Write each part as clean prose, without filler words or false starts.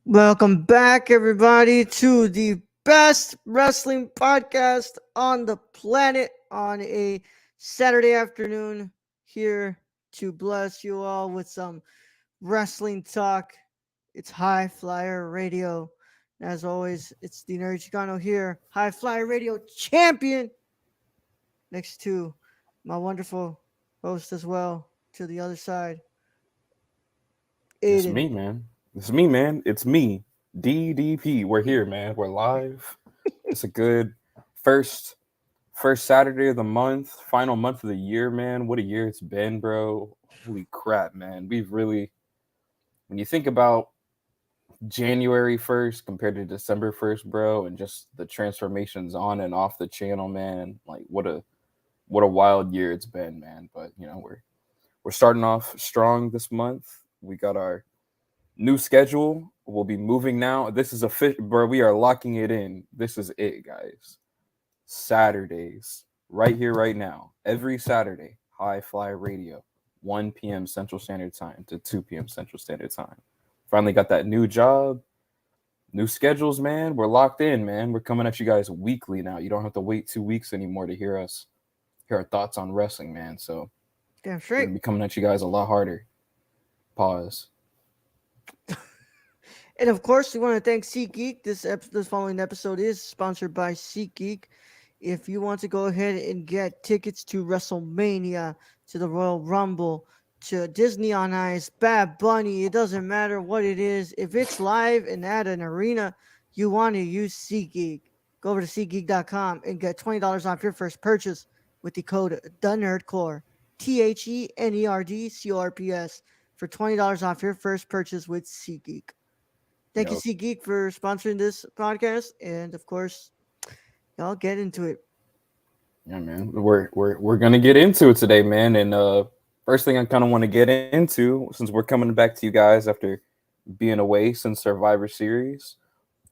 Welcome back, everybody, to the best wrestling podcast on the planet on a Saturday afternoon. Here to bless you all with some wrestling talk. It's High Flyer Radio. As always, it's the Nerd Chicano here, High Flyer Radio champion, next to my wonderful host as well, to the other side, It's Aiden. me, man. It's me, man. It's me. DDP. We're here, man. We're live. It's a good first first Saturday of the month, final month of the year, man. What a year it's been, bro. Holy crap, man. We've really when you think about January 1st compared to December 1st, bro, and just the transformations on and off the channel, man. Like what a wild year it's been, man. But we're starting off strong this month. We got our new schedule. We'll be moving now. This is a fit, bro. We are locking it in. This is it, guys. Saturdays, right here, right now. Every Saturday, High Fly Radio, 1 p.m. Central Standard Time to 2 p.m. Central Standard Time. Finally got that new job, new schedules, man. We're locked in, man. We're coming at you guys weekly now. You don't have to wait 2 weeks anymore to hear our thoughts on wrestling, man. So Damn we're straight. gonna be coming at you guys a lot harder. Pause. And of course, we want to thank SeatGeek. This following episode is sponsored by SeatGeek. If you want to go ahead and get tickets to WrestleMania, to the Royal Rumble, to Disney on Ice, Bad Bunny, it doesn't matter what it is. If it's live and at an arena, you want to use SeatGeek. Go over to SeatGeek.com and get $20 off your first purchase with the code THENERDCORE, THENERDCORPS, for $20 off your first purchase with SeatGeek. Thank you, Yo, SeatGeek, for sponsoring this podcast. And of course, y'all get into it. yeah, man. We're gonna get into it today, man. And first thing I kind of want to get into, since we're coming back to you guys after being away since Survivor Series,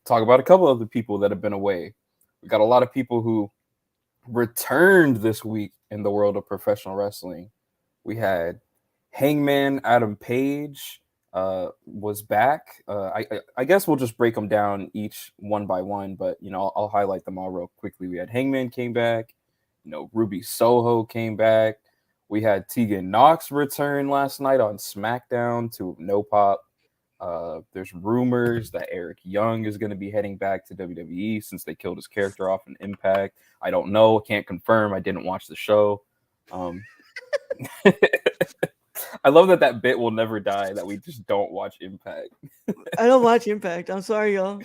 talk about a couple of the people that have been away. We got a lot of people who returned this week in the world of professional wrestling. We had Hangman Adam Page was back. I guess we'll just break them down each one by one, but I'll highlight them all real quickly. We had Hangman came back. Ruby Soho came back. We had Tegan Knox return last night on SmackDown to No Pop. There's rumors that Eric Young is going to be heading back to WWE since they killed his character off in Impact. I don't know, can't confirm. I didn't watch the show. Um, I love that bit will never die. That we just don't watch Impact. I don't watch Impact. I'm sorry, y'all.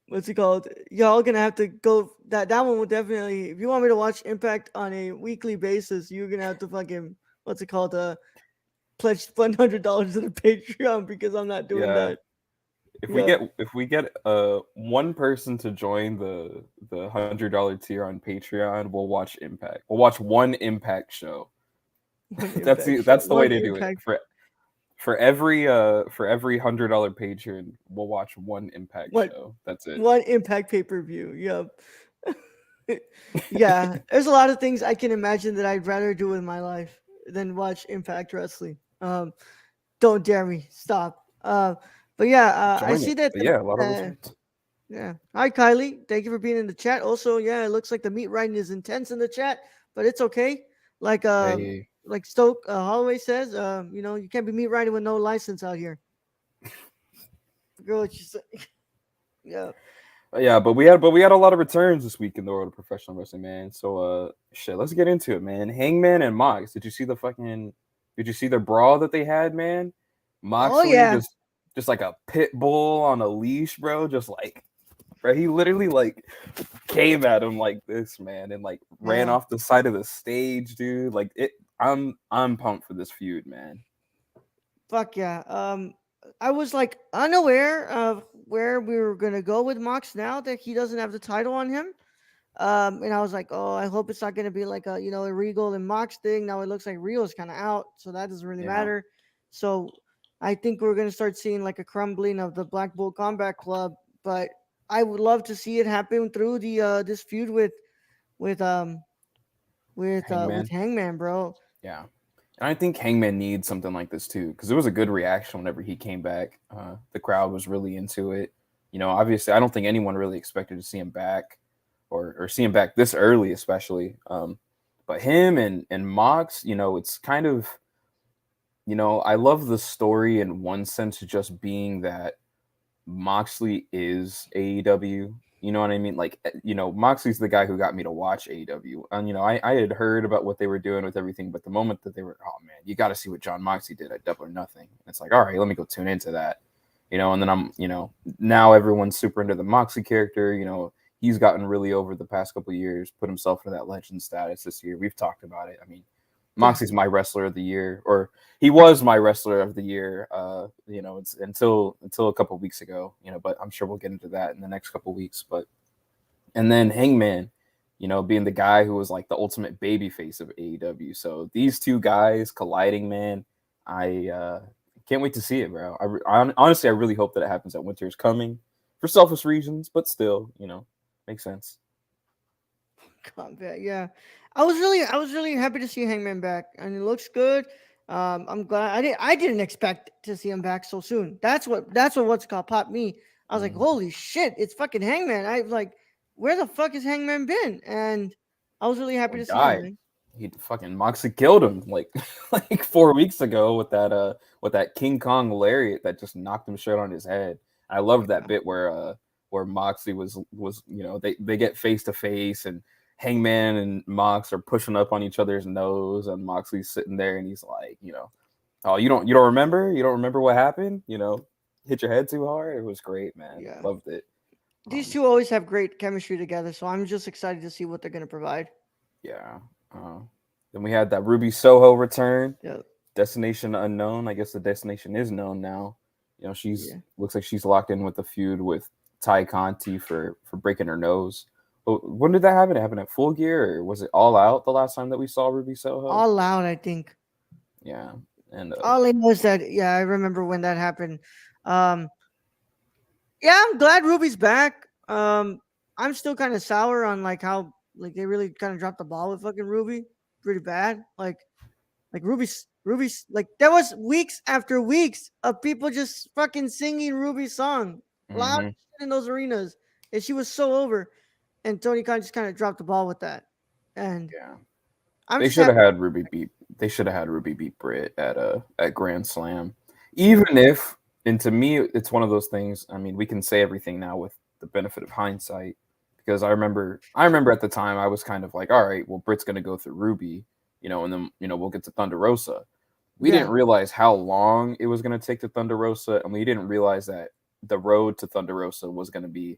What's it called? Y'all gonna have to go. That one will definitely. If you want me to watch Impact on a weekly basis, you're gonna have to fucking what's it called? Pledge $100 to the Patreon because I'm not doing Yeah, that. Yeah. if we get one person to join the $100 tier on Patreon, we'll watch Impact. We'll watch one Impact show. One that's Impact the show. that's the way One to do it. Impact. For every $100 patron, we'll watch one Impact What? show. That's it. One Impact pay per view. Yep. Yeah. There's a lot of things I can imagine that I'd rather do with my life than watch Impact Wrestling. Don't dare me. Stop. But yeah, I Join see it. that. But yeah, a lot of returns. Yeah. Hi, Kylie. Thank you for being in the chat. Also, yeah, it looks like the meat riding is intense in the chat, but it's okay. Like Hey, like Stoke Holloway says, you can't be meat riding with no license out here. Girl, what you say? Yeah. yeah, but we had a lot of returns this week in the world of professional wrestling, man. So shit, let's get into it, man. Hangman and Mox. Did you see the brawl that they had, man? Oh Moxley yeah. just like a pit bull on a leash, bro. Just like bro, he literally like came at him like this, man, and like ran Yeah. off the side of the stage, dude. Like it I'm pumped for this feud, man. Fuck yeah. I was like unaware of where we were gonna go with Mox now that he doesn't have the title on him. And I was like, oh, I hope it's not gonna be like a Regal and Mox thing. Now it looks like Regal's kind of out, so that doesn't really Yeah. matter. So I think we're gonna start seeing like a crumbling of the Black Bull Combat Club. But I would love to see it happen through the this feud with with Hangman. Hangman, bro. Yeah. And I think Hangman needs something like this too, because it was a good reaction whenever he came back. The crowd was really into it. Obviously, I don't think anyone really expected to see him back, or see him back this early, especially. But him and Mox, it's kind of, I love the story in one sense, just being that Moxley is AEW. You know what I mean? Like, Moxley's the guy who got me to watch AEW. And, I had heard about what they were doing with everything, but the moment that they were, oh man, you got to see what John Moxley did at Double or Nothing. And it's like, all right, let me go tune into that. And then now everyone's super into the Moxley character. He's gotten really over the past couple of years, put himself into that legend status this year. We've talked about it. I mean, Yeah. Moxley's my wrestler of the year, or he was my wrestler of the year. It's until a couple of weeks ago. But I'm sure we'll get into that in the next couple of weeks. But and then Hangman, being the guy who was like the ultimate baby face of AEW. So these two guys colliding, man, I can't wait to see it, bro. Honestly, I really hope that it happens at Winter is Coming for selfish reasons, but still, makes sense. Combat, yeah. I was really happy to see Hangman back, and it looks good. I'm glad. I didn't expect to see him back so soon. That's what's called popped me. I was like, Mhm. holy shit, it's fucking Hangman. I was like, where the fuck has Hangman been? And I was really happy He to see him, died. man. He fucking Moxley killed him like like 4 weeks ago with that King Kong lariat that just knocked him straight on his head. I loved that bit where Moxley was they get face to face and Hangman and Mox are pushing up on each other's nose and Moxley's sitting there and he's like, oh, you don't remember what happened? Hit your head too hard. It was great, man. Yeah, Loved it. these Um, two always have great chemistry together, so I'm just excited to see what they're gonna provide. yeah. Uh, then we had that Ruby Soho return. Yeah, Destination unknown. I guess the destination is known now. She's yeah. looks like she's locked in with a feud with Ty Conti for breaking her nose. When did that happen? It happened at Full Gear, or was it All Out the last time that we saw Ruby Soho? All out, I think. Yeah, and All I know is that yeah, I remember when that happened. Um, yeah, I'm glad Ruby's back. I'm still kind of sour on like how like they really kind of dropped the ball with fucking Ruby, pretty bad. Like Ruby's like there was weeks after weeks of people just fucking singing Ruby's song loud hmm in those arenas, and she was so over. And Tony Khan just kind of dropped the ball with that, and yeah, I'm they just should have happy. had Ruby beat. They should have had Ruby beat Britt at Grand Slam, Yeah, even if. And to me, it's one of those things. I mean, we can say everything now with the benefit of hindsight, because I remember at the time I was kind of like, all right, well, Britt's going to go through Ruby, and then we'll get to Thunder Rosa. We didn't yeah, realize how long it was going to take to Thunder Rosa, and we didn't realize that the road to Thunder Rosa was going to be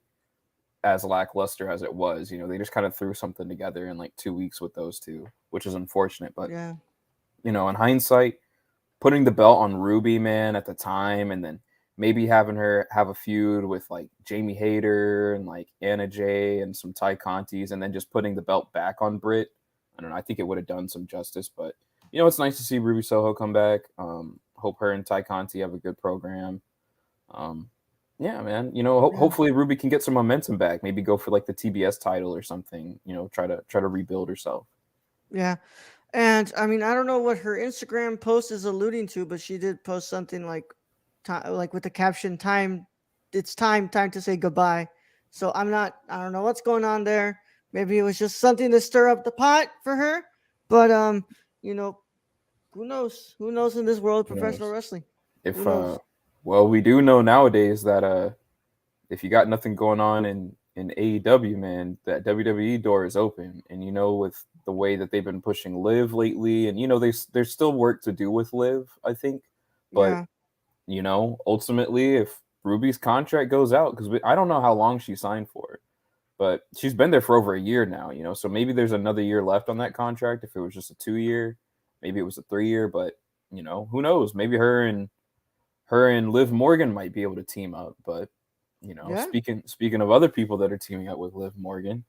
as lackluster as it was. They just kind of threw something together in like 2 weeks with those two, which is unfortunate. But yeah, in hindsight, putting the belt on Ruby, man, at the time, and then maybe having her have a feud with like Jamie Hayter and like Anna Jay and some Ty Contis, and then just putting the belt back on Britt. I don't know. I think it would have done some justice, but it's nice to see Ruby Soho come back. Hope her and Ty Conti have a good program. Um, yeah, man. yeah, Hopefully Ruby can get some momentum back. Maybe go for like the TBS title or something. Try to rebuild herself. yeah. And I mean, I don't know what her Instagram post is alluding to, but she did post something like, like with the caption "Time, it's time to say goodbye." So I don't know what's going on there. Maybe it was just something to stir up the pot for her. But you know, who knows? Who knows in this world of Who professional knows? wrestling? Who If knows? well, we do know nowadays that if you got nothing going on in AEW, man, that WWE door is open. And with the way that they've been pushing Live lately, and there's still work to do with Live, I think. But Yeah, ultimately, if Ruby's contract goes out, because I don't know how long she signed for, but she's been there for over a year now. So maybe there's another year left on that contract. If it was just a 2 year, maybe it was a 3 year, but who knows? Maybe her and Liv Morgan might be able to team up. But yeah, speaking of other people that are teaming up with Liv Morgan,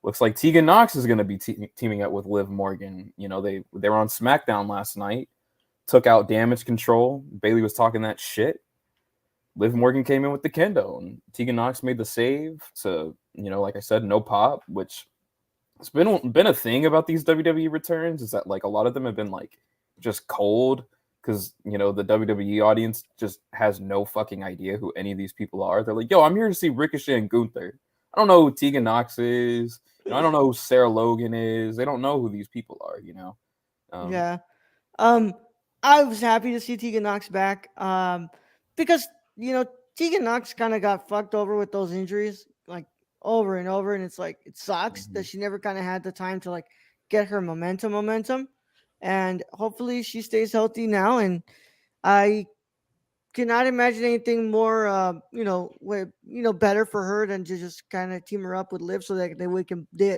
looks like Tegan Knox is going to be teaming up with Liv Morgan. They were on SmackDown last night, took out Damage Control. Bailey was talking that shit. Liv Morgan came in with the kendo, and Tegan Knox made the save. So like I said, no pop, which it's been a thing about these WWE returns is that like a lot of them have been like just cold because the WWE audience just has no fucking idea who any of these people are. They're like, "Yo, I'm here to see Ricochet and Gunther. I don't know who Tegan Knox is. I don't know who Sarah Logan is. They don't know who these people are. Um, Yeah. Um, I was happy to see Tegan Knox back. Because you know Tegan Knox kind of got fucked over with those injuries, like over and over, and it's like it sucks that mhm. she never kind of had the time to like get her momentum, and hopefully she stays healthy now. And I cannot imagine anything more, better for her than to just kind of team her up with Liv, so that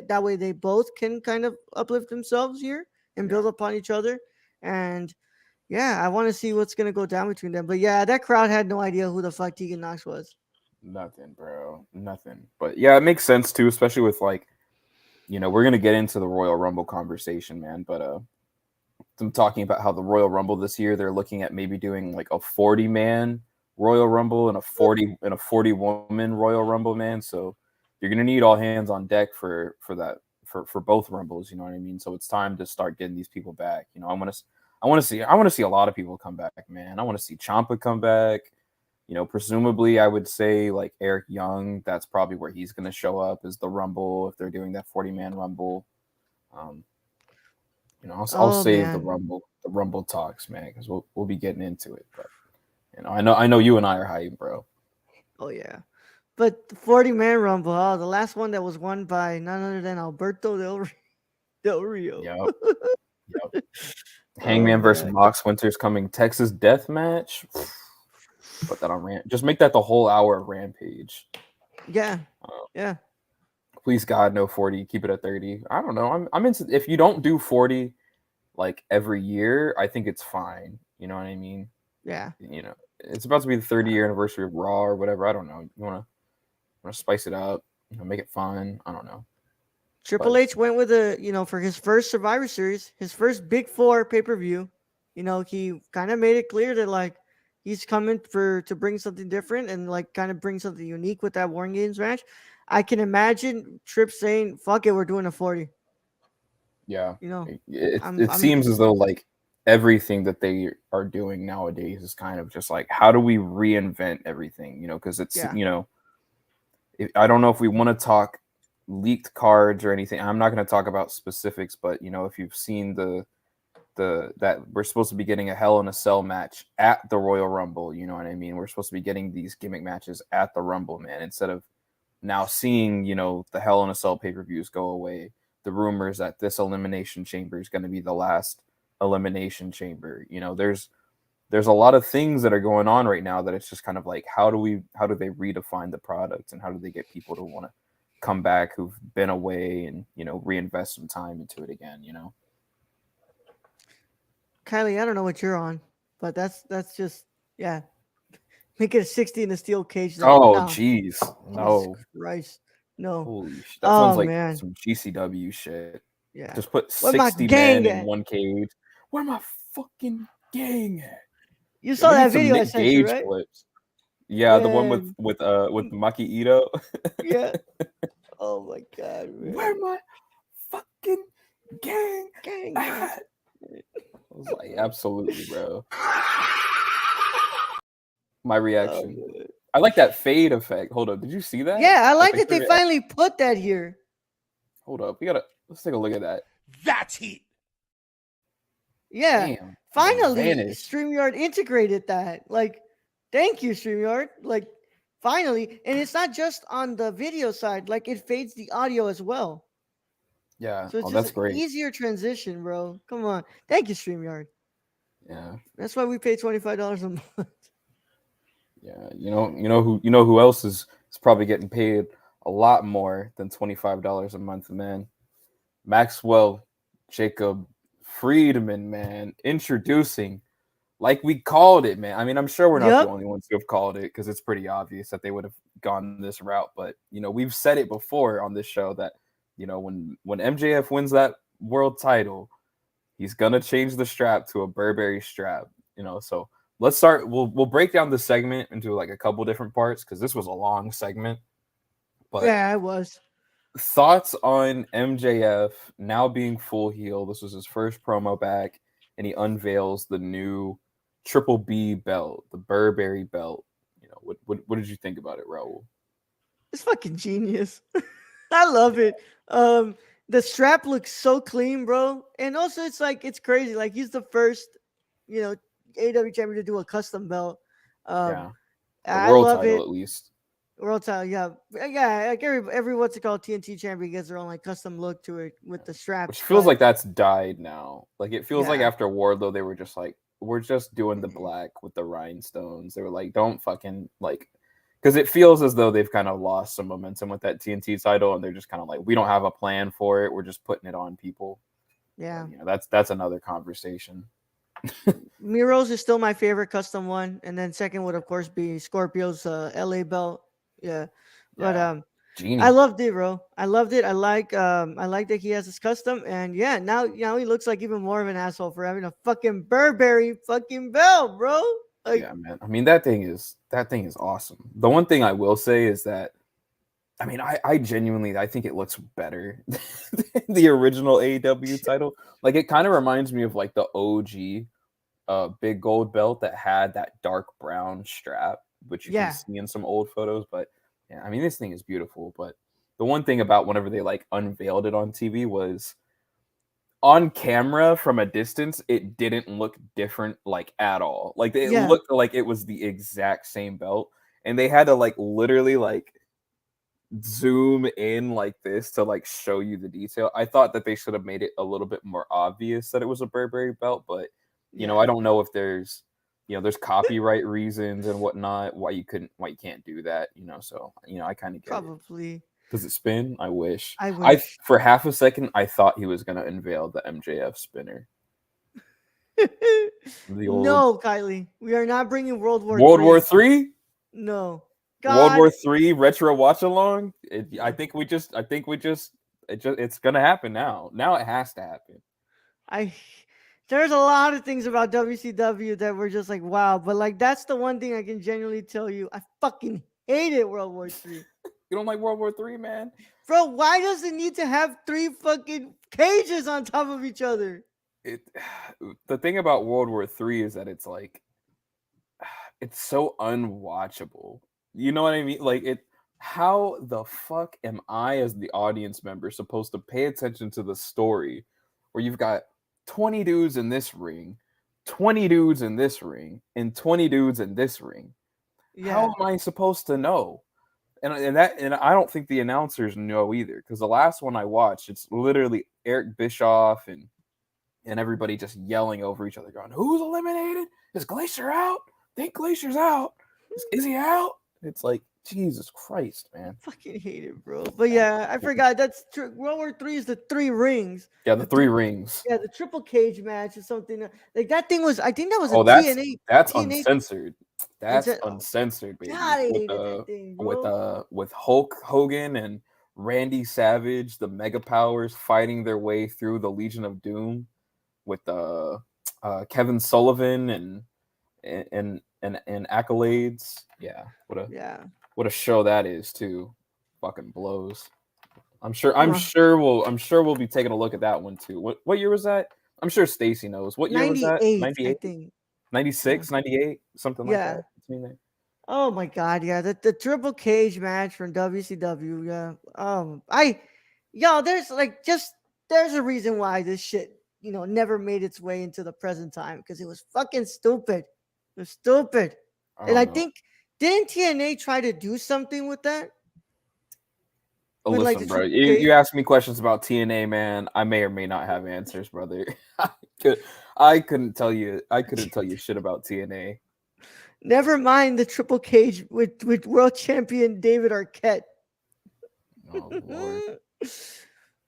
that way they both can kind of uplift themselves here and Yeah, build upon each other. And yeah, I want to see what's gonna go down between them. But yeah, that crowd had no idea who the fuck Tegan Knox was. nothing, bro, nothing. But yeah, it makes sense too, especially with like we're gonna get into the Royal Rumble conversation, man. But them talking about how the Royal Rumble this year they're looking at maybe doing like a 40-man Royal Rumble and a 40 woman Royal Rumble, man. So you're gonna need all hands on deck for that for both Rumbles. You know what I mean? So it's time to start getting these people back. I want to see a lot of people come back, man. I want to see Ciampa come back. Presumably, I would say like Eric Young. That's probably where he's going to show up is the Rumble if they're doing that 40-man Rumble. Um, I'll Oh save man, the Rumble talks, man, because we'll be getting into it. But I know you and I are hyped, bro. oh yeah. But the 40-man Rumble, the last one that was won by none other than Alberto Del Rio. Yep, yep. Oh Hangman versus man, Mox Winter's coming Texas Death Match. Put that on Just make that the whole hour of Rampage. yeah, Uh, yeah, please God, no 40. Keep it at 30. I don't know. I'm into if you don't do 40 like every year, I think it's fine. You know what I mean? yeah. It's about to be the 30-year anniversary of Raw or whatever. I don't know. You wanna spice it up, make it fun. I don't know. Triple But H went with for his first Survivor Series, his first Big Four pay per view. He kind of made it clear that like he's coming to bring something different and like kind of bring something unique with that Warring Games match. I can imagine Tripp saying, "Fuck it, we're doing a 40." yeah, You know, it I'm seems as though like everything that they are doing nowadays is kind of just like how do we reinvent everything? Because it's yeah. I don't know if we want to talk leaked cards or anything. I'm not going to talk about specifics, but if you've seen the that we're supposed to be getting a Hell in a Cell match at the Royal Rumble, you know what I mean? We're supposed to be getting these gimmick matches at the Rumble, man, instead of now seeing, the Hell in a Cell pay-per-views go away. The rumors that this elimination chamber is going to be the last elimination chamber. There's a lot of things that are going on right now that it's just kind of like how do they redefine the product and how do they get people to want to come back who've been away and reinvest some time into it again. Kylie, I don't know what you're on, but that's just yeah. Make it a 60 in the steel cage though. Oh No, geez, Jesus no, Christ, no. holy shit, that sounds Oh like man, some GCW shit. yeah. Just put Where my 60 men gang in at? one cage. Where my fucking gang at? You Yo, saw we need that some video I Nick sent you, Gage right? clips. Yeah, the one Man, with Maki Ito. yeah. Oh my god, Where man. my fucking gang Gang at? at? I was like, absolutely, bro. My Oh reaction. man. I like that fade effect. Hold up, did you see that? Yeah, I Like like they that they put it. finally put that here. Hold up, let's take a look at that. That's heat. Yeah, Damn, the finally vanish. StreamYard integrated that. Like, thank you, StreamYard. Like, finally, and it's not just on the video side. Like, it fades the audio as well. Yeah. So it's Oh, just that's an great. easier transition, bro. Come on. Thank you, StreamYard. Yeah. That's why we pay $25 a month. Yeah. You know who else is probably getting paid a lot more than $25 a month, man. Maxwell Jacob Friedman, man, introducing like we called it, man. I mean, I'm sure we're not the Yep. only ones who have called it because it's pretty obvious that they would have gone this route. But we've said it before on this show that when MJF wins that world title, he's gonna change the strap to a Burberry strap. So let's start. We'll break down the segment into like a couple different parts because this was a long segment. But Yeah, I was. thoughts on MJF now being full heel. This was his first promo back. and he unveils the new Triple B belt, the Burberry belt. You know, what did you think about it, Raul? It's fucking genius. I love it. Um, the strap looks so clean, bro. And also, it's like it's crazy. Like he's the first, you know, AEW champion to do a custom belt. Um, Yeah, the I world love title it. at least. World title, yeah, yeah. Like every what's it called TNT champion gets their own like custom look to it with the Which straps. feels But like that's died now. Like it feels like yeah, after Wardlow, they were just like, we're just doing the black with the rhinestones. They were like, don't fucking like, because it feels as though they've kind of lost some momentum with that TNT title, and they're just kind of like, we don't have a plan for it. We're just putting it on people. yeah. But, you know, that's another conversation. Miro's is still my favorite custom one, and then second would of course be Scorpio's LA belt. Yeah, but Yeah, I Genie. loved it, bro. I loved it. I like that he has his custom, and yeah, now he looks like even more of an asshole for having a fucking Burberry fucking belt, bro. Like Yeah, man. I mean, that thing is awesome. The one thing I will say is that I mean, I genuinely I think it looks better than the original AEW title. Like it kind of reminds me of like the OG big gold belt that had that dark brown strap, which you can yeah, see in some old photos. But yeah, I mean this thing is beautiful. But the one thing about whenever they like unveiled it on TV was on camera from a distance, it didn't look different like at all. Like it yeah, looked like it was the exact same belt. And they had to like literally like zoom in like this to like show you the detail. I thought that they should have made it a little bit more obvious that it was a Burberry belt, but you know, I yeah. don't know if there's copyright reasons and whatnot why you can't do that, you know. So, you know, I kind of get it. Probably. Does it spin? I wish. I I wish. for half a second I thought he was gonna unveil the MJF spinner. The old No, Kylie, we are not bringing World War World War Three. Three? No, World War God, Three retro watch along. It's gonna happen now. Now it has to happen. I there's a lot of things about WCW that were just like wow, but like that's the one thing I can genuinely tell you. I fucking hated World War Three. You don't like World War Three, man? Bro, why does it need to have three fucking cages on top of each other? It the thing about World War Three is that it's like it's so unwatchable. You know what I mean? Like it. How the fuck am I, as the audience member, supposed to pay attention to the story where you've got 20 dudes in this ring, 20 dudes in this ring, and 20 dudes in this ring? How Yeah, am I supposed to know? And I don't think the announcers know either, because the last one I watched, it's literally Eric Bischoff and everybody just yelling over each other, going, "Who's eliminated? Is Glacier out? Think Glacier's out? Is he out?" It's like Jesus Christ, man. fucking hate it, bro. But Yeah, yeah, I forgot that's true. World War Three is the three rings. yeah, the The three three, rings. yeah, the triple cage match is something like that thing was. I think that was a Oh, that's TNA that's TNA. uncensored. That's Oh, uncensored, God, baby. I With hated that the thing, with bro. with Hulk Hogan and Randy Savage, the Mega Powers fighting their way through the Legion of Doom with Kevin Sullivan and accolades. Yeah, Yeah. what a show that is too. Fucking blows. I'm sure. Uh, I'm sure we'll be taking a look at that one too. What year was that? I'm sure Stacy knows. What year was that? 98, I 98, think. Yeah. 96, 98, something like that. Yeah. Between there. Oh my god, yeah. The triple cage match from WCW, yeah. I yo, there's like just there's a reason why this shit, never made its way into the present time because it was fucking stupid. It was stupid. I And don't I know. think didn't TNA try to do something with that? With like the Listen, bro. triple You cage? ask me questions about TNA, man. I may or may not have answers, brother. Could, I couldn't tell you. I couldn't tell you shit about TNA. Never mind the triple cage with world champion David Arquette. Oh Lord.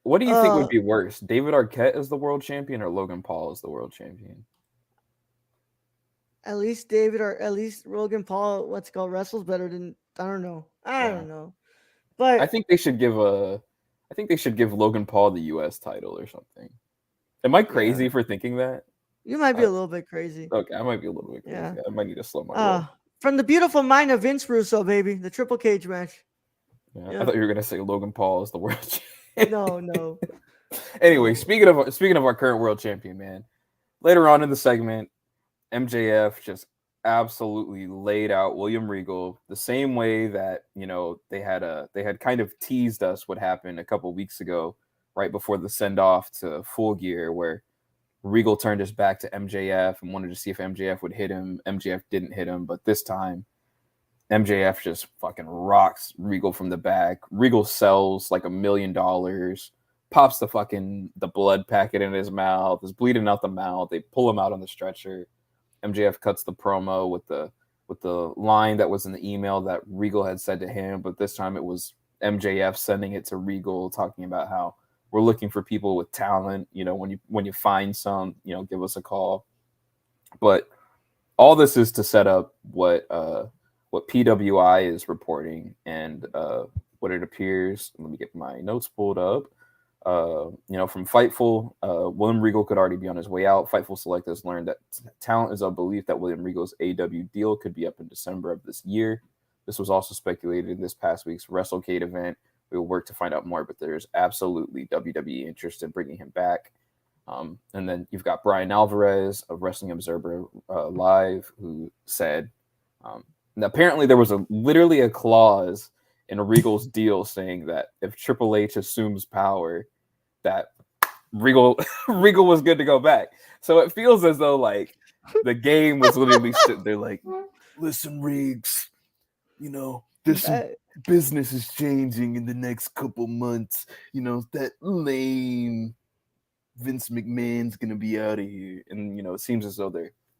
What do you think would uh be worse, David Arquette as the world champion or Logan Paul as the world champion? At least David or at least Rogan Paul, what's it called, wrestles better than I don't know. I Yeah. don't know. I But think they should give Logan Paul the US title or something. Am I yeah, crazy for thinking that? you might be I, a little bit crazy. okay, I might be a little bit crazy. Yeah. I might need to slow my roll. From the beautiful mind of Vince Russo, baby, the triple cage match. Yeah, I Yeah. thought you were gonna say Logan Paul is the world champion. No, no, Anyway, no. speaking of our current world champion, man, later on in the segment, MJF just absolutely laid out William Regal the same way that they had kind of teased us what happened a couple weeks ago, right before the send off to Full Gear, where Regal turned his back to MJF and wanted to see if MJF would hit him. MJF didn't hit him, but this time MJF just fucking rocks Regal from the back. Regal sells like $1,000,000, pops the blood packet in his mouth, is bleeding out the mouth. They pull him out on the stretcher. MJF cuts the promo with the line that was in the email that Regal had said to him, but this time it was MJF sending it to Regal, talking about how we're looking for people with talent. When you find some, give us a call. But all this is to set up what PWI is reporting and what it appears. Let me get my notes pulled up. From Fightful, William Regal could already be on his way out. Fightful Select has learned that talent is of belief that William Regal's AEW deal could be up in December of this year. This was also speculated in this past week's WrestleCade event. We will work to find out more, but there's absolutely WWE interest in bringing him back. And then you've got Brian Alvarez of Wrestling Observer Live, who said, apparently there was literally a clause in Regal's deal saying that if Triple H assumes power, that Regal was good to go back. So it feels as though like the game was literally sitting there like, listen, Riggs, this business is changing in the next couple months. That lame Vince McMahon's gonna be out of here, and it seems as though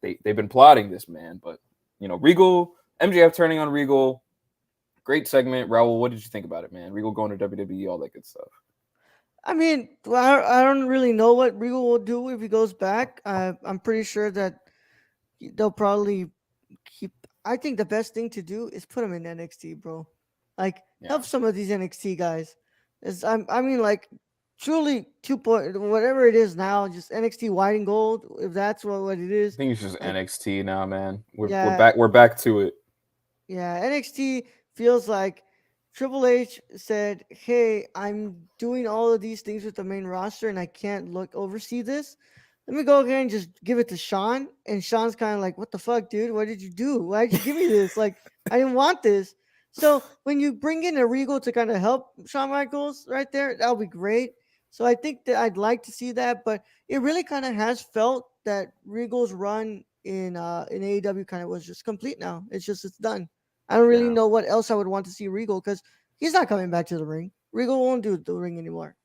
they've been plotting this, man. But Regal, MJF turning on Regal. Great segment. Raul, what did you think about it, man? Regal going to WWE, all that good stuff. I mean, I don't really know what Regal will do if he goes back. I'm pretty sure that they'll probably keep. I think the best thing to do is put him in NXT, bro. Like, help some of these NXT guys. I mean, like, truly whatever it is now, just NXT white and gold. If that's what it is, I think it's just like, NXT now, man. We're We're back to it. Yeah, NXT feels like Triple H said, "Hey, I'm doing all of these things with the main roster, and I can't oversee this. Let me go ahead and just give it to Sean." And Sean's kind of like, "What the fuck, dude? What did you do? Why did you give me this? Like, I didn't want this." So when you bring in a Regal to kind of help Shawn Michaels right there, that'll be great. So I think that I'd like to see that, but it really kind of has felt that Regal's run in AEW kind of was just complete now. It's done. I don't really know what else I would want to see Regal, because he's not coming back to the ring. Regal won't do the ring anymore.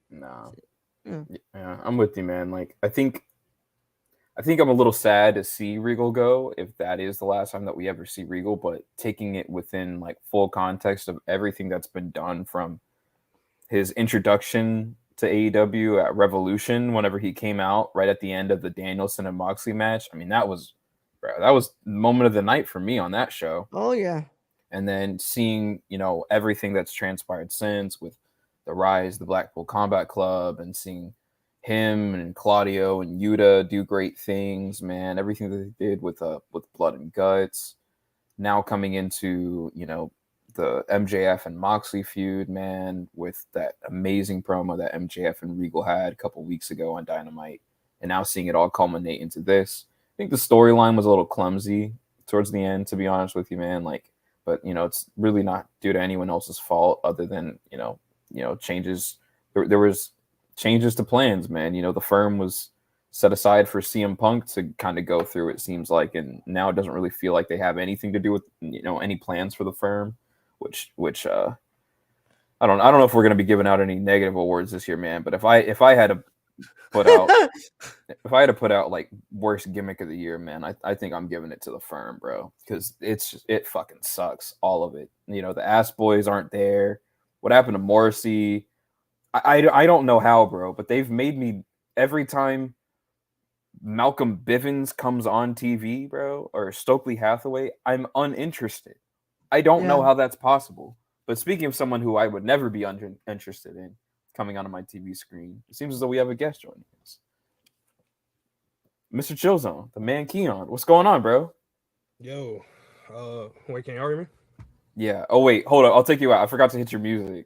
No. Yeah, I'm with you, man. Like, I think I'm a little sad to see Regal go, if that is the last time that we ever see Regal, but taking it within like full context of everything that's been done from his introduction to AEW at Revolution, whenever he came out right at the end of the Danielson and Moxley match. I mean, that was the moment of the night for me on that show. Oh yeah. And then seeing, everything that's transpired since with the rise of the Blackpool Combat Club, and seeing him and Claudio and Yuta do great things, man. Everything that they did with Blood and Guts. Now coming into, the MJF and Moxley feud, man, with that amazing promo that MJF and Regal had a couple weeks ago on Dynamite, and now seeing it all culminate into this. I think the storyline was a little clumsy towards the end, to be honest with you, man. Like, but it's really not due to anyone else's fault other than changes. There was changes to plans, man. The firm was set aside for CM Punk to kind of go through, it seems like, and now it doesn't really feel like they have anything to do with any plans for the firm, which I don't know if we're going to be giving out any negative awards this year, man. But if I had to put out like worst gimmick of the year, man, I think I'm giving it to the firm, bro, because it fucking sucks, all of it. The Ass Boys aren't there. What happened to Morrissey? I don't know how, bro, but they've made me, every time Malcolm Bivens comes on TV, bro, or Stokely Hathaway, I'm uninterested. I don't know how that's possible. But speaking of someone who I would never be interested in coming onto my TV screen, it seems as though we have a guest joining us. Mr. Chillzone, the man Keon. What's going on, bro? Yo, wait, can y'all hear me? Yeah. Oh, wait, hold on. I'll take you out. I forgot to hit your music.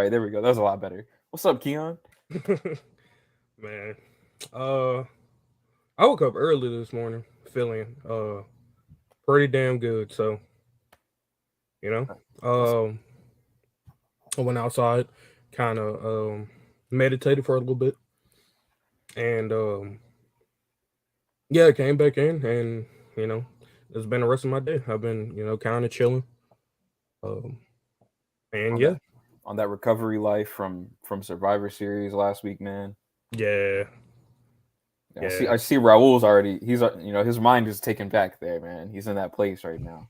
right, there we go. That was a lot better. What's up, Keon? Man, I woke up early this morning, feeling pretty damn good. So you know, What's up? um, I went outside, kind of meditated for a little bit, and yeah, came back in, and you know, it's been the rest of my day. I've been kind of chilling, um, and on yeah, that recovery life from Survivor Series last week, man. yeah, Yeah, yeah. I see Raul's already. He's his mind is taken back there, man. He's in that place right now.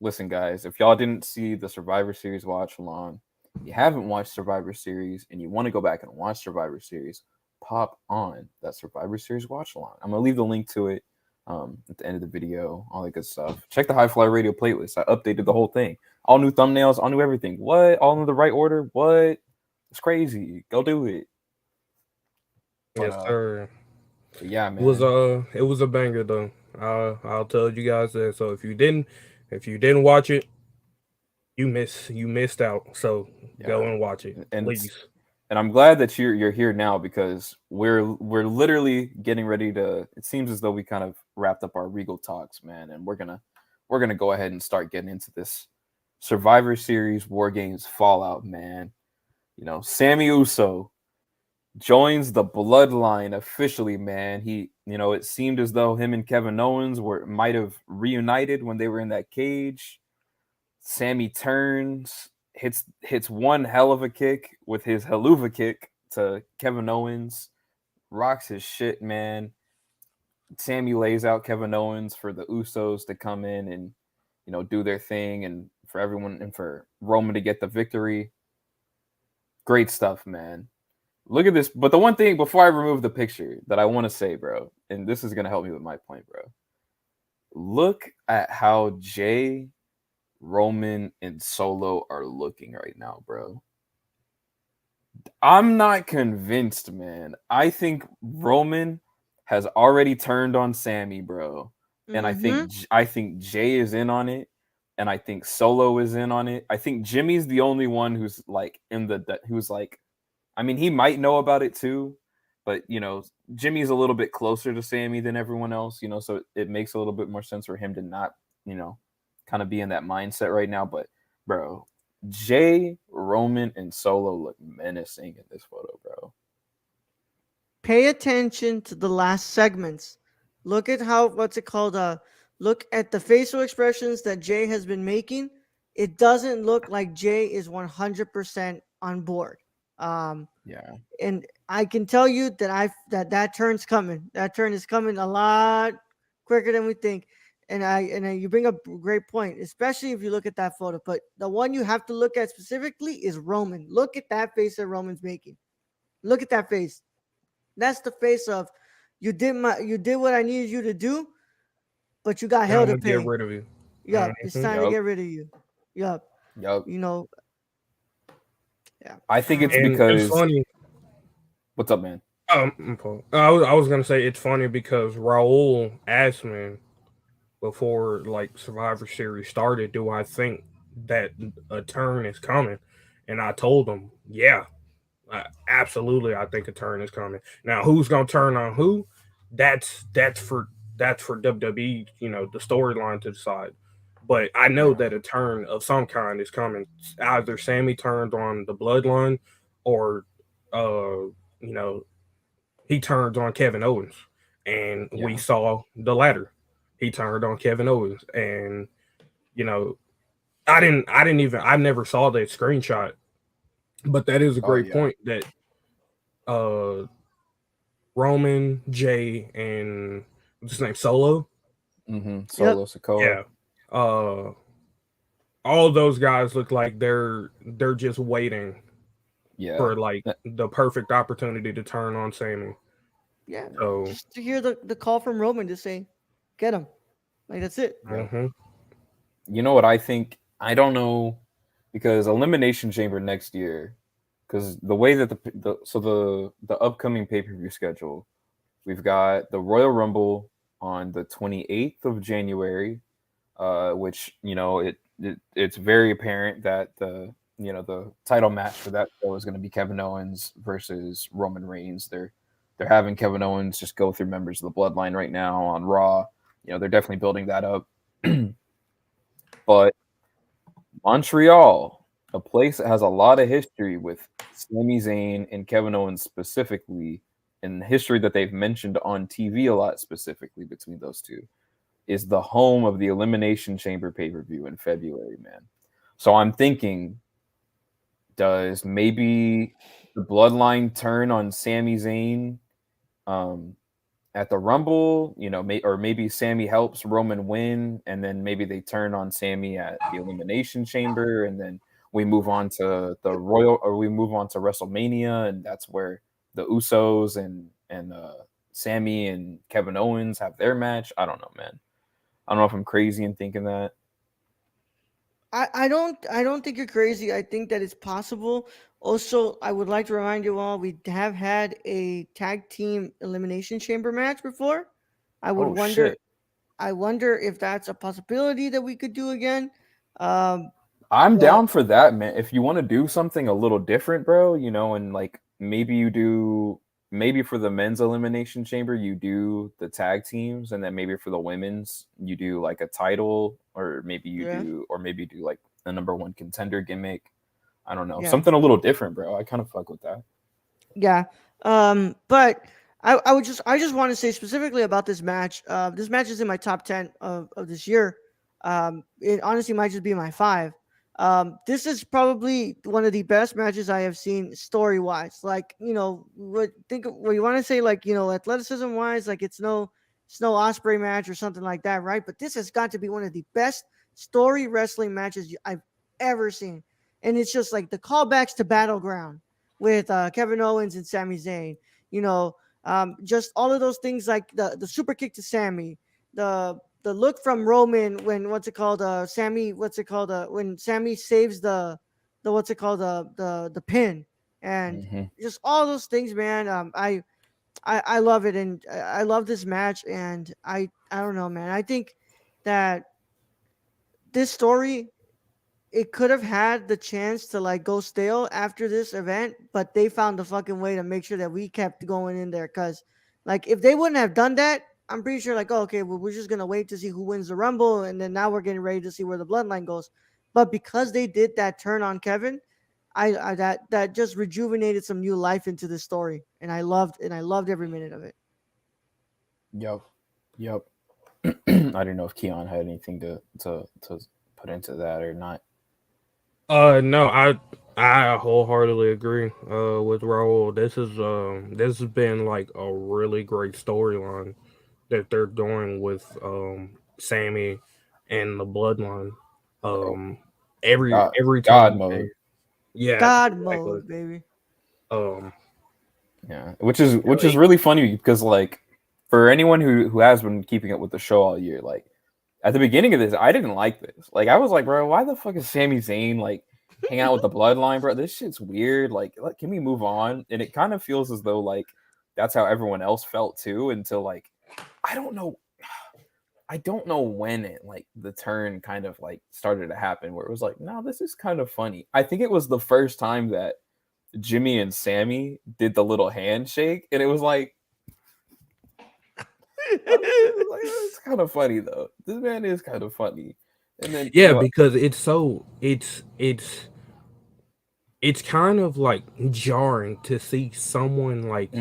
Listen, guys, if y'all didn't see the Survivor Series watch along, you haven't watched Survivor Series, and you want to go back and watch Survivor Series, pop on that Survivor Series watch along. I'm gonna leave the link to it at the end of the video, all that good stuff. Check the High Fly Radio playlist. I updated the whole thing, all new thumbnails, all new everything. What? All in the right order? What? It's crazy. Go do it. But Yes, sir. but yeah, It was man. it was a banger though. I'll tell you guys that. So if you didn't watch it, you missed out. So go Yeah, and watch it, and please. I'm glad that you're here now because we're literally getting ready to. It seems as though we kind of wrapped up our Regal talks, man, and we're gonna go ahead and start getting into this Survivor Series War Games Fallout, man. Sammy Uso joins the Bloodline officially, man. It seemed as though him and Kevin Owens might have reunited when they were in that cage. Sammy turns, hits one hell of a kick with his haluva kick to Kevin Owens, rocks his shit, man. Sammy lays out Kevin Owens for the Usos to come in and do their thing, and for everyone and for Roman to get the victory. Great stuff, man. Look at this. But the one thing before I remove the picture that I want to say, bro, and this is gonna help me with my point, bro. Look at how Jay, Roman, and Solo are looking right now, bro. I'm not convinced, man. I think Roman has already turned on Sammy, bro. And Mm-hmm. I think Jay is in on it, and I think Solo is in on it. I think Jimmy's the only one who's like who's like, I mean, he might know about it too, but Jimmy's a little bit closer to Sammy than everyone else, so it makes a little bit more sense for him to not, kind of be in that mindset right now. But bro, Jay, Roman, and Solo look menacing in this photo, bro. Pay attention to the last segments. Look at how what's it called? Look at the facial expressions that Jay has been making. It doesn't look like Jay is 100% on board. Um, Yeah. and I can tell you that that turn's coming. That turn is coming a lot quicker than we think. And you bring up a great point, especially if you look at that photo. But the one you have to look at specifically is Roman. Look at that face that Roman's making. Look at that face. That's the face of you did what I needed you to do, but you got Now hell I'm to gonna get pay. rid of you. Yup, it's Mhm. time to Yup. get rid of you. Yup, Yup. you know, yeah. I think it's And it's because funny. what's up, man? Paul. I was gonna say it's funny because Raul asked me before like Survivor Series started, do I think that a turn is coming? And I told him, yeah, absolutely. I think a turn is coming. Now, who's gonna turn on who? That's for WWE, the storyline to decide. But I know Yeah. that a turn of some kind is coming. Either Sammy turned on the Bloodline, or you know, he turned on Kevin Owens, and we Yeah. saw the latter. He turned on Kevin Owens, and you know, I never saw that screenshot, but that is a Oh great yeah. point that uh Roman, Jay, and what's his name, Solo. Yep. Solo Sokoa. Yeah. Uh all those guys look like they're just waiting Yeah. for like the perfect opportunity to turn on Sammy. Yeah. So Just to hear the call from Roman to say, get him. Like that's it. Yeah. mhm. You know what I think? I don't know because Elimination Chamber next year, because the way that the upcoming pay per view schedule, we've got the Royal Rumble on the 28th of January, which it's very apparent that the title match for that show is going to be Kevin Owens versus Roman Reigns. They're having Kevin Owens just go through members of the Bloodline right now on Raw. They're definitely building that up. But Montreal, a place that has a lot of history with Sami Zayn and Kevin Owens specifically, and the history that they've mentioned on TV a lot specifically between those two, is the home of the Elimination Chamber pay-per-view in February, man. So I'm thinking, does maybe the Bloodline turn on Sami Zayn at the Rumble, or maybe Sami helps Roman win, and then maybe they turn on Sami at the Elimination Chamber, and then we move on to we move on to WrestleMania, and that's where the Usos and Sami and Kevin Owens have their match. I don't know, man. I don't know if I'm crazy in thinking that. I don't think you're crazy. I think that it's possible. Also, I would like to remind you all we have had a tag team elimination chamber match before. I would wonder Shit. I wonder if that's a possibility that we could do again. I'm but- down for that, man. If you want to do something a little different, bro, and like maybe for the men's elimination chamber, you do the tag teams, and then maybe for the women's, you do like a title, or maybe you do like the number one contender gimmick. I don't know. Yeah. Something a little different, bro. I kind of fuck with that. Yeah. But I just want to say specifically about this match. This match is in my top 10 of this year. It honestly might just be my 5. This is probably one of the best matches I have seen story wise. Like, what you want to say, like, athleticism wise, like it's no Osprey match or something like that, right? But this has got to be one of the best story wrestling matches I've ever seen. And it's just like the callbacks to Battleground with Kevin Owens and Sami Zayn. Just all of those things, like the super kick to Sami, the look from Roman when Sami when Sami saves the pin, and just all those things, man. I love it, and I love this match, and I don't know, man. I think that this story, it could have had the chance to like go stale after this event, but they found the fucking way to make sure that we kept going in there. Cause like if they wouldn't have done that, I'm pretty sure like, oh, okay, well, we're just gonna wait to see who wins the Rumble, and then now we're getting ready to see where the Bloodline goes. But because they did that turn on Kevin, I that just rejuvenated some new life into this story, and I loved every minute of it. Yep. I didn't know if Keon had anything to put into that or not. No, I wholeheartedly agree with Raul. This has been like a really great storyline that they're doing with Sami and the Bloodline. Every time God mode. God exactly. mode, baby. Yeah, which is really funny because like for anyone who has been keeping up with the show all year, like at the beginning of this, I didn't like this. Like I was like, bro, why the fuck is Sami Zayn like hanging out with the Bloodline, bro? This shit's weird. Like, can we move on? And it kind of feels as though like that's how everyone else felt too, until like I don't know when it like the turn kind of like started to happen where it was like, no, this is kind of funny. I think it was the first time that Jimmy and Sammy did the little handshake, and it was like, it's kind of funny though. This man is kind of funny. And then because it's kind of like jarring to see someone like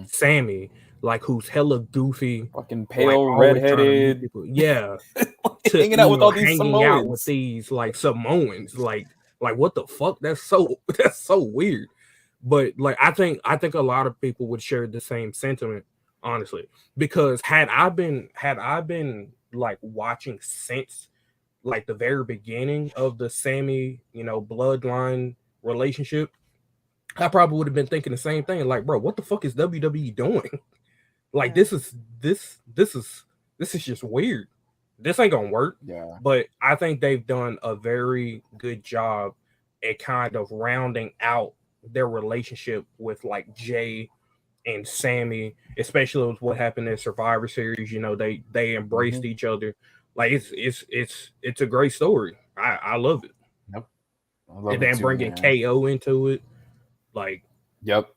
Sammy, like who's hella goofy, fucking pale, redheaded, yeah, hanging out with all these hanging Samoans. out with these like Samoans, like what the fuck? That's so weird. But like I think a lot of people would share the same sentiment, honestly, because had I been like watching since like the very beginning of the Sami, Bloodline relationship, I probably would have been thinking the same thing. Like, bro, what the fuck is WWE doing? Like, this is just weird. This ain't gonna work. Yeah. But I think they've done a very good job at kind of rounding out their relationship with like Jay and Sammy, especially with what happened in Survivor Series. They embraced each other. Like it's a great story. I love it. Yep. I love and it then too, bringing man. KO into it. Like, Yep.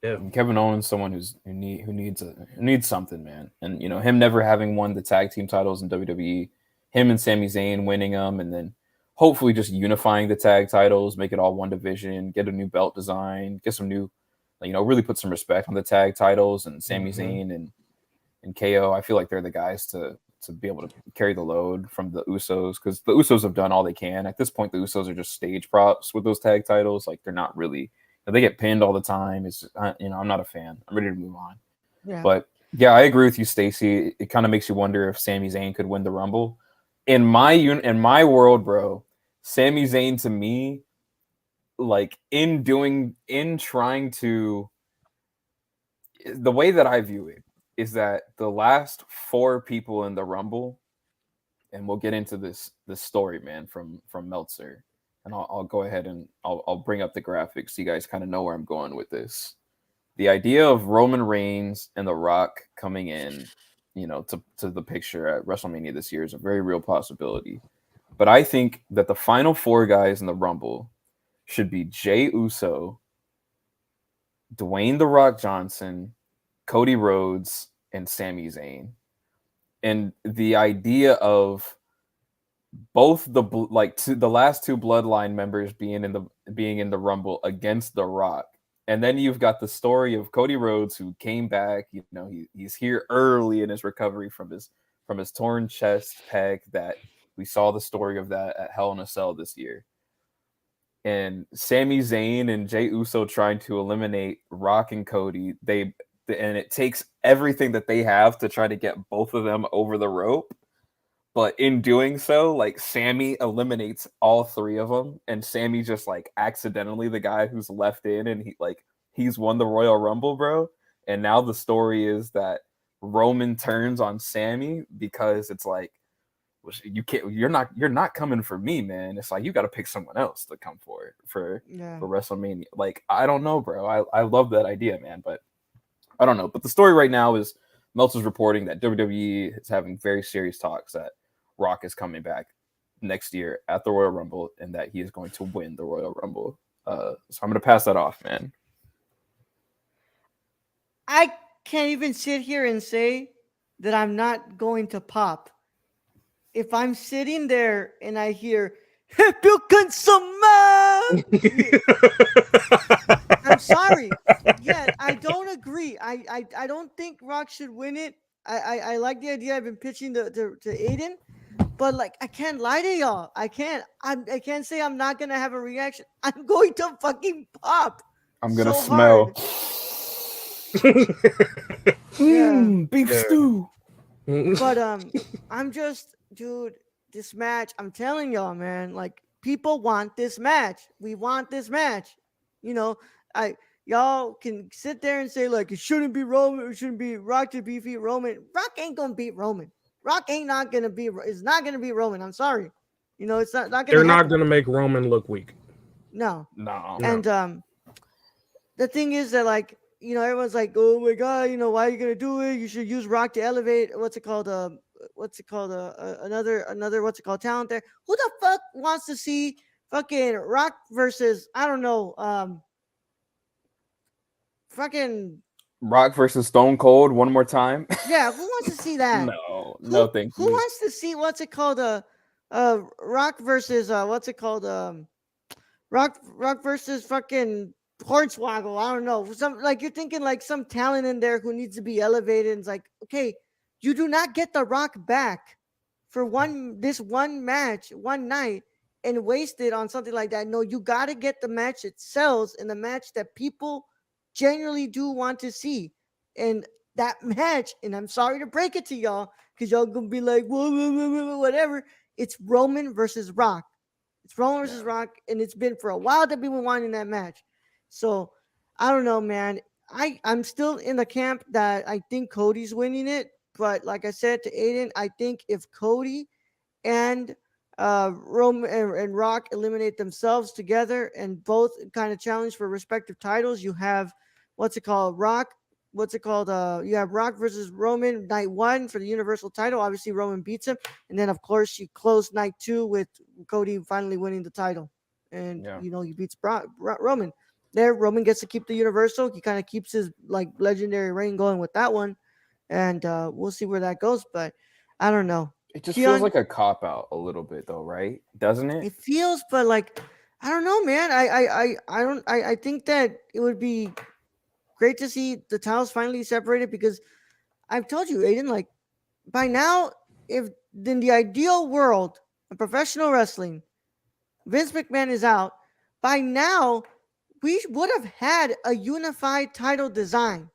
yeah. And Kevin Owens, someone who needs something, man. And him never having won the tag team titles in WWE, him and Sami Zayn winning them, and then hopefully just unifying the tag titles, make it all one division, get a new belt design, get some new, really put some respect on the tag titles and Sami Zayn and KO. I feel like they're the guys to be able to carry the load from the Usos, because the Usos have done all they can. At this point, the Usos are just stage props with those tag titles. Like, they're not really. They get pinned all the time. It's I'm not a fan. I'm ready to move on. Yeah. But yeah, I agree with you, Stacy. It kind of makes you wonder if Sami Zayn could win the Rumble. In my world, bro, Sami Zayn to me, like in trying to, the way that I view it is that the last 4 people in the Rumble, and we'll get into this story, man, from Meltzer. And I'll go ahead and I'll bring up the graphics so you guys kind of know where I'm going with this. The idea of Roman Reigns and The Rock coming in, to the picture at WrestleMania this year is a very real possibility. But I think that the final 4 guys in the Rumble should be Jey Uso, Dwayne The Rock Johnson, Cody Rhodes, and Sami Zayn. And the idea of both the last 2 bloodline members being in the Rumble against The Rock, and then you've got the story of Cody Rhodes, who came back. He's here early in his recovery from his torn chest peg. That we saw the story of that at Hell in a Cell this year, and Sami Zayn and Jey Uso trying to eliminate Rock and Cody. And it takes everything that they have to try to get both of them over the rope. But in doing so, like, Sammy eliminates all 3 of them, and Sammy just like accidentally the guy who's left in, and he's won the Royal Rumble, bro. And now the story is that Roman turns on Sammy because it's like, you're not coming for me, man. It's like, you got to pick someone else to come for WrestleMania. Like, I don't know, bro. I love that idea, man, but I don't know. But the story right now is Meltzer's reporting that WWE is having very serious talks that Rock is coming back next year at the Royal Rumble, and that he is going to win the Royal Rumble. So I'm going to pass that off, man. I can't even sit here and say that I'm not going to pop. If I'm sitting there and I hear, if you can I'm sorry. Yeah, I don't agree. I don't think Rock should win it. I like the idea. I've been pitching to Ayden, but like, I can't lie to y'all. I can't say I'm not gonna have a reaction. I'm going to fucking pop. I'm gonna so smell. Beef Yeah. stew. But I'm just, dude, this match. I'm telling y'all, man. Like, people want this match. We want this match. Y'all can sit there and say, like, it shouldn't be Roman, it shouldn't be Rock to beat Roman. Rock ain't gonna beat Roman. Rock ain't not gonna be. It's not gonna be Roman. I'm sorry. It's not gonna. They're not happen. gonna make Roman look weak. No. No. And the thing is that, like, everyone's like, oh my god, why are you gonna do it? You should use Rock to elevate. What's it called? Another what's it called? Talent there. Who the fuck wants to see fucking Rock versus, I don't know, fucking Rock versus Stone Cold one more time? Yeah, who wants to see that? No, thank you. Who wants to see what's it called? Rock versus what's it called? Rock versus fucking Hornswoggle. I don't know. You're thinking like some talent in there who needs to be elevated. And it's like, okay, you do not get the Rock back for this one match, one night, and waste it on something like that. No, you got to get the match that sells and the match that people genuinely do want to see. And that match, and I'm sorry to break it to y'all, because y'all gonna be like, whoa, whatever. It's Roman versus Rock. It's Roman versus Rock, and it's been for a while that we've been wanting that match. So I don't know, man. I'm still in the camp that I think Cody's winning it, but like I said to Ayden, I think if Cody and Roman and Rock eliminate themselves together and both kind of challenge for respective titles, you have Rock. You have Rock versus Roman night 1 for the Universal title. Obviously, Roman beats him, and then of course you close night 2 with Cody finally winning the title and Yeah. he beats Roman. There, Roman gets to keep the Universal. He kind of keeps his like legendary reign going with that one, and we'll see where that goes. But I don't know. It just feels Keon, like a cop out a little bit, though, right? Doesn't it? it feels, but like I don't know, man. I think that it would be great to see the titles finally separated because I've told you, Aiden, like by now, if in the ideal world of professional wrestling, Vince McMahon is out, by now we would have had a unified title design,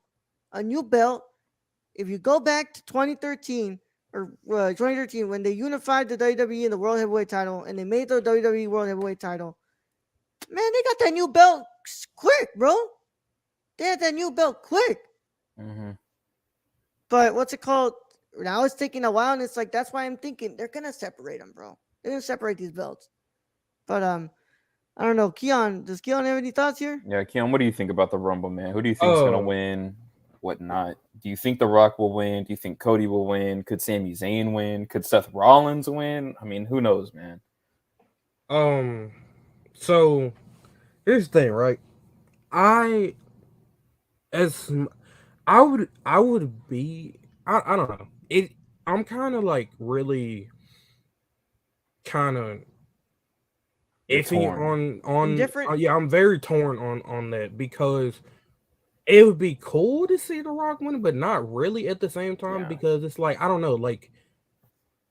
a new belt. If you go back to 2013 or 2013 when they unified the WWE and the World Heavyweight title and they made the WWE World Heavyweight title, man, they got that new belt quick, bro. They had that new belt quick. Mm-hmm. But what's it called? Now it's taking a while, and it's like that's why I'm thinking they're gonna separate them, bro. They're gonna separate these belts. But I don't know. Keon, does Keon have any thoughts here? Yeah, Keon, what do you think about the Rumble, man? Who do you think's gonna Oh, win? What not? Do you think The Rock will win? Do you think Cody will win? Could Sami Zayn win? Could Seth Rollins win? I mean, who knows, man? so here's the thing, right? I as I would be I don't know. I'm kind of like really kind of You're iffy torn. on Indifferent? yeah, I'm very torn on that because it would be cool to see The Rock win, but not really at the same time Yeah. because it's like I don't know, like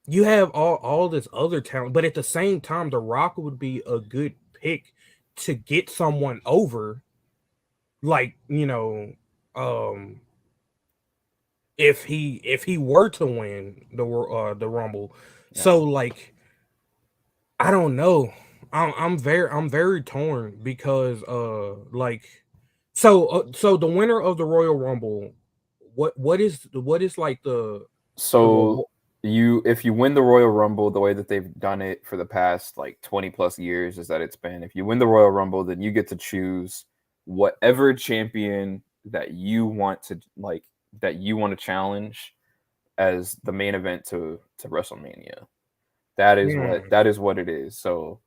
you have all this other talent, but at the same time, The Rock would be a good pick to get someone over, like um, if he were to win the Rumble. Yeah. So like I don't know. I'm very torn because like so the winner of the Royal Rumble, what is like the So if you win the Royal Rumble the way that they've done it for the past like 20 plus years is that it's been, if you win the Royal Rumble, then you get to choose whatever champion that you want to challenge as the main event to WrestleMania. That is what it is. So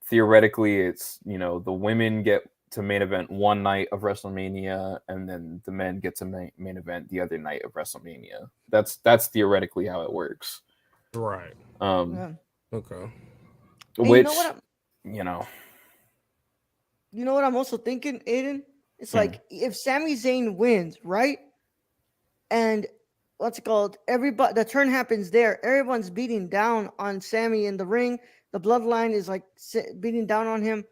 theoretically it's, the women get to main event one night of WrestleMania, and then the men get to main event the other night of WrestleMania. That's theoretically how it works. right. Yeah. Okay. And Which, you know what I'm also thinking, Aiden? It's like if Sami Zayn wins, right? And what's it called? Everybody, the turn happens there. Everyone's beating down on Sammy in the ring. The bloodline is like beating down on him.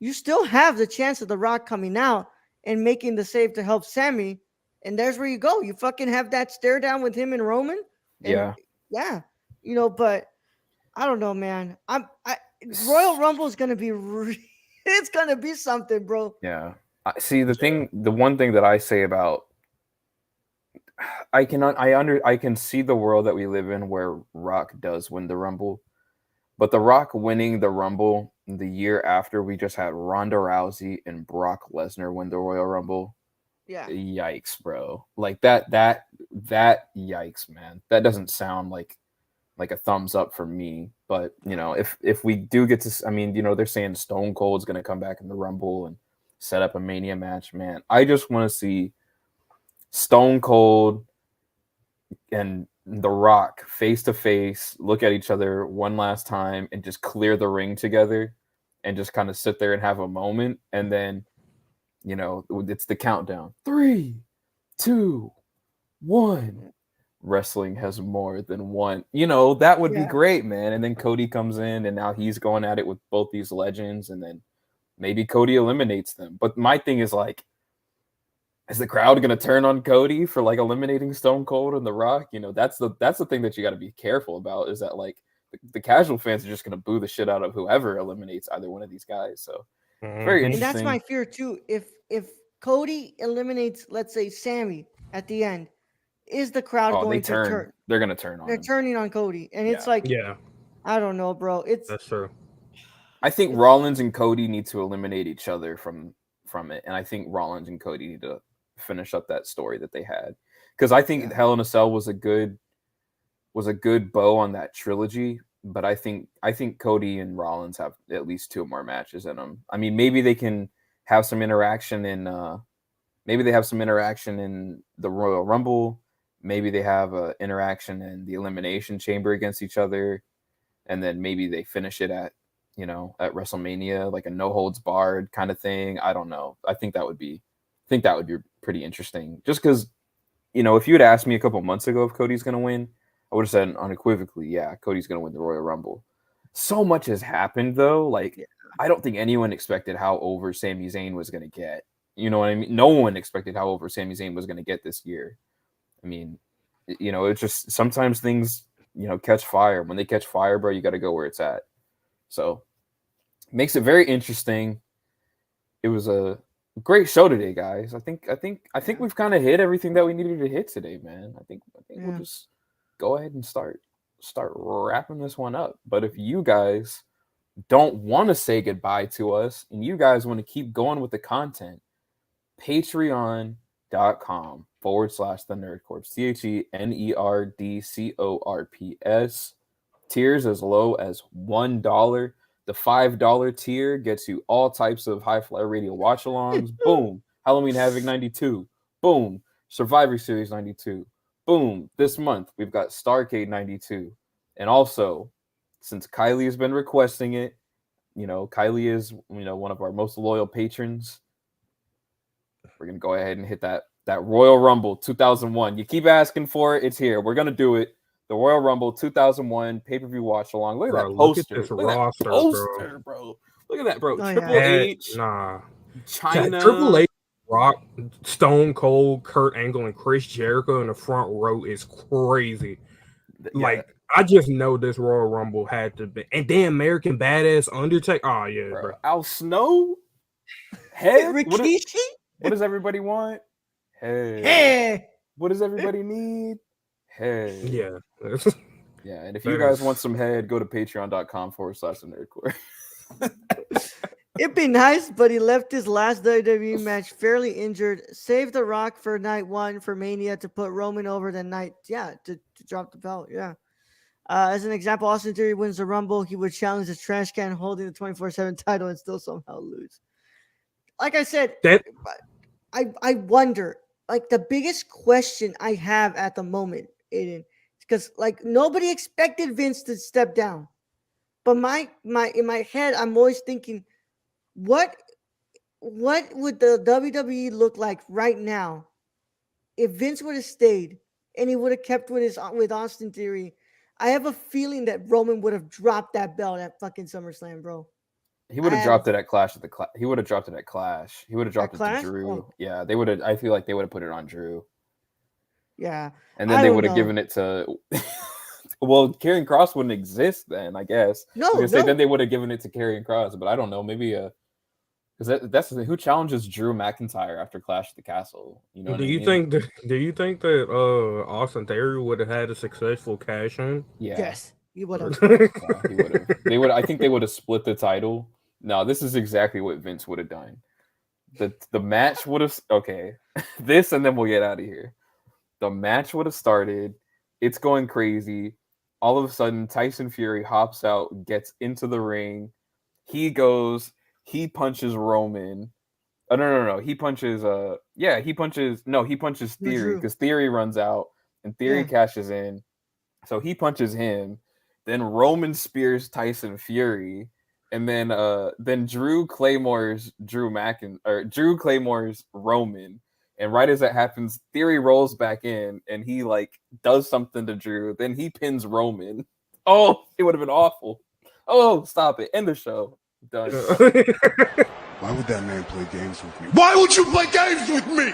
You still have the chance of The Rock coming out and making the save to help Sammy. And there's where you go. You fucking have that stare down with him and Roman. And yeah. but I don't know, man. Royal Rumble is gonna be it's gonna be something, bro. Yeah. See, the one thing that I say about, I can see the world that we live in where Rock does win the Rumble, but The Rock winning the Rumble the year after we just had Ronda Rousey and Brock Lesnar win the Royal Rumble. Yeah. Yikes, bro. Like that yikes, man. That doesn't sound like a thumbs up for me. But, if we do get to, I mean, they're saying Stone Cold's going to come back in the Rumble and set up a Mania match, man. I just want to see Stone Cold and The Rock face to face, look at each other one last time and just clear the ring together and just kind of sit there and have a moment. And then, it's the countdown. 3, 2, 1. Wrestling has more than one. That would be great, man. And then Cody comes in and now he's going at it with both these legends, and then maybe Cody eliminates them. But my thing is like, is the crowd going to turn on Cody for like eliminating Stone Cold and The Rock? That's the thing that you got to be careful about, is that like the casual fans are just going to boo the shit out of whoever eliminates either one of these guys. So very interesting. And that's my fear too. If Cody eliminates, let's say, Sammy at the end, is the crowd going to turn? They're going to turn on. They're turning on Cody, and it's like, I don't know, bro. That's true. I think Rollins and Cody need to eliminate each other from it, and I think Rollins and Cody need to finish up that story that they had, because I think Hell in a Cell was a good bow on that trilogy, but I think Cody and Rollins have at least 2 more matches in them. I mean, maybe they can have some interaction in the Royal Rumble. Maybe they have a interaction in the Elimination Chamber against each other, and then maybe they finish it at WrestleMania, like a no holds barred kind of thing. I don't know. I think that would be pretty interesting. Just because, if you had asked me a couple months ago if Cody's going to win, I would have said unequivocally, yeah, Cody's going to win the Royal Rumble. So much has happened, though. Like, Yeah. I don't think anyone expected how over Sami Zayn was going to get. You know what I mean? No one expected how over Sami Zayn was going to get this year. I mean, it's just sometimes things, catch fire. When they catch fire, bro, you got to go where it's at. So, makes it very interesting. It was a great show today, guys. I think we've kind of hit everything that we needed to hit today, man. I think we'll just go ahead and start wrapping this one up. But if you guys don't want to say goodbye to us and you guys want to keep going with the content, patreon.com/the Nerd Corps, TheNerdCorps. Tiers as low as $1. The $5 tier gets you all types of High Fly Radio watch-alongs. Boom. Halloween Havoc 92. Boom. Survivor Series 92. Boom. This month, we've got Starrcade 92. And also, since Kylie has been requesting it, Kylie is, one of our most loyal patrons. We're going to go ahead and hit that Royal Rumble 2001. You keep asking for it. It's here. We're going to do it. The Royal Rumble 2001 pay-per-view watch-along. Look at that poster. Look at this Look roster, at that poster, bro. Look at that, bro. Oh, Triple yeah. H. Nah. China. Triple H, Rock, Stone Cold, Kurt Angle, and Chris Jericho in the front row is crazy. Yeah. Like, I just know this Royal Rumble had to be. And then American Badass Undertaker. Oh, yeah, bro. Al Snow? Head? Rikishi? What does everybody want? Head. Hey. What does everybody need? Head. Yeah. Yeah, and if you guys want some head, go to patreon.com/thenerdcore. It'd be nice, but he left his last WWE match fairly injured. Saved The Rock for night 1 for Mania to put Roman over the night. Yeah, to drop the belt. Yeah. As an example, Austin Theory wins the Rumble. He would challenge the trash can holding the 24/7 title and still somehow lose. Like I said, I wonder. Like, the biggest question I have at the moment, Ayden, because like nobody expected Vince to step down, but in my head, I'm always thinking, what would the WWE look like right now if Vince would have stayed and he would have kept with Austin Theory? I have a feeling that Roman would have dropped that belt at fucking SummerSlam, bro. He would have dropped it at Clash. He would have dropped it at Clash. He would have dropped it to Drew. Oh. Yeah, they would have. I feel like they would have put it on Drew. Yeah, and then they would have given it to. Well, Karrion Kross wouldn't exist then, I guess. No. Then they would have given it to Karrion Kross, but I don't know. Maybe because that's the thing. Who challenges Drew McIntyre after Clash at the Castle? Do you think that Austin Theory would have had a successful cash in? Yeah. Yes, he would have. Yeah, he would have. They would. I think they would have split the title. No, this is exactly what Vince would have done. The match would have this, and then we'll get out of here. The match would have started. It's going crazy. All of a sudden, Tyson Fury hops out, gets into the ring. He punches Roman. Oh, no. He punches Theory, because Theory runs out and Theory cashes in. So he punches him. Then Roman spears Tyson Fury. And then Drew Claymore's Roman. And right as that happens, Theory rolls back in and he does something to Drew. Then he pins Roman. Oh, it would have been awful. Oh, stop it. End the show. Done. Why would that man play games with me? Why would you play games with me?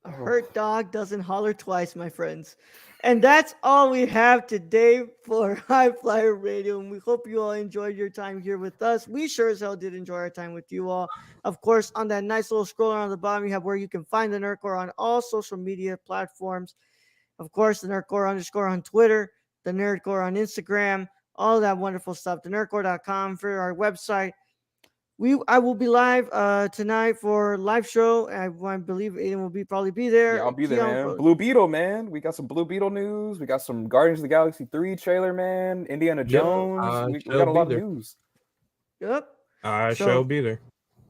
A hurt dog doesn't holler twice, my friends. And that's all we have today for High Flyer Radio. And we hope you all enjoyed your time here with us. We sure as hell did enjoy our time with you all. Of course, on that nice little scroller on the bottom, you have where you can find the Nerd Corps on all social media platforms. Of course, the Nerd Corps _ on Twitter, the Nerd Corps on Instagram, all that wonderful stuff. TheNerdCorps.com for our website. I will be live tonight for live show. I believe Ayden will probably be there. Yeah, I'll be there, Keon man. will Blue Beetle, man. We got some Blue Beetle news. We got some Guardians of the Galaxy 3 trailer, man. Indiana Jones. I We shall got a be lot there. of news. Yep. I So- shall be there.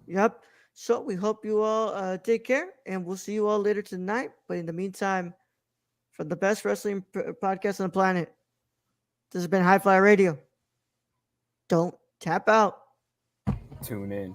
Yep. So we hope you all take care, and we'll see you all later tonight. But in the meantime, for the best wrestling podcast on the planet, this has been High Fly Radio. Don't tap out. Tune in.